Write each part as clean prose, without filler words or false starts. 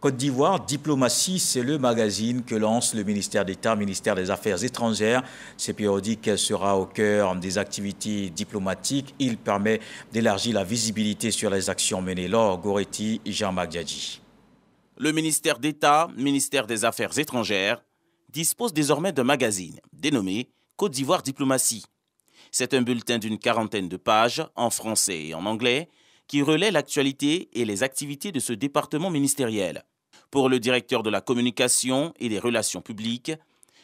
Côte d'Ivoire, Diplomatie, c'est le magazine que lance le ministère d'État, ministère des Affaires étrangères. Ce périodique sera au cœur des activités diplomatiques. Il permet d'élargir la visibilité sur les actions menées. Laure Goretti, Jean-Marc Diadji. Le ministère d'État, ministère des Affaires étrangères, dispose désormais d'un magazine dénommé Côte d'Ivoire Diplomatie. C'est un bulletin d'une quarantaine de pages, en français et en anglais, qui relaie l'actualité et les activités de ce département ministériel. Pour le directeur de la communication et des relations publiques,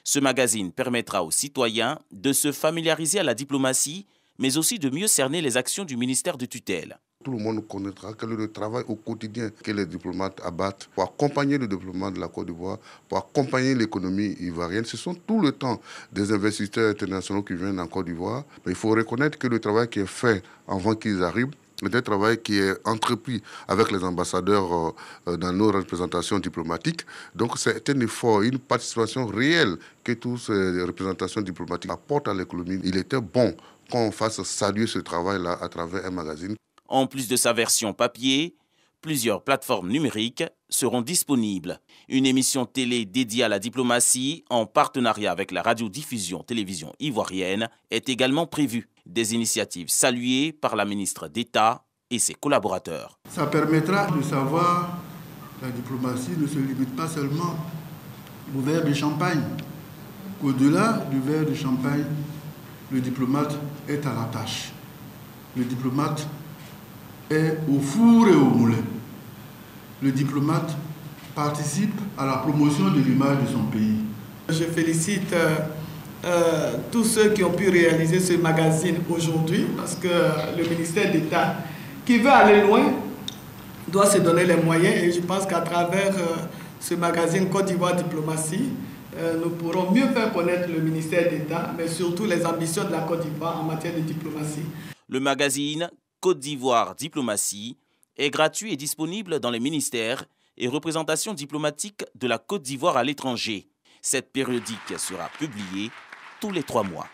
ce magazine permettra aux citoyens de se familiariser à la diplomatie, mais aussi de mieux cerner les actions du ministère de tutelle. Tout le monde connaîtra quel est le travail au quotidien que les diplomates abattent pour accompagner le développement de la Côte d'Ivoire, pour accompagner l'économie ivoirienne. Ce sont tout le temps des investisseurs internationaux qui viennent en Côte d'Ivoire. Mais il faut reconnaître que le travail qui est fait avant qu'ils arrivent, c'est un travail qui est entrepris avec les ambassadeurs dans nos représentations diplomatiques. Donc c'est un effort, une participation réelle que toutes ces représentations diplomatiques apportent à l'économie. Il était bon qu'on fasse saluer ce travail-là à travers un magazine. En plus de sa version papier, plusieurs plateformes numériques seront disponibles. Une émission télé dédiée à la diplomatie en partenariat avec la radiodiffusion télévision ivoirienne est également prévue. Des initiatives saluées par la ministre d'État et ses collaborateurs. Ça permettra de savoir que la diplomatie ne se limite pas seulement au verre de champagne. Au-delà du verre de champagne, le diplomate est à la tâche. Le diplomate est au four et au moulin. Le diplomate participe à la promotion de l'image de son pays. Je félicite tous ceux qui ont pu réaliser ce magazine aujourd'hui, parce que le ministère d'État, qui veut aller loin, doit se donner les moyens. Et je pense qu'à travers ce magazine Côte d'Ivoire Diplomatie, nous pourrons mieux faire connaître le ministère d'État, mais surtout les ambitions de la Côte d'Ivoire en matière de diplomatie. Le magazine Côte d'Ivoire Diplomatie est gratuit et disponible dans les ministères et représentations diplomatiques de la Côte d'Ivoire à l'étranger. Cette périodique sera publiée tous les 3 mois.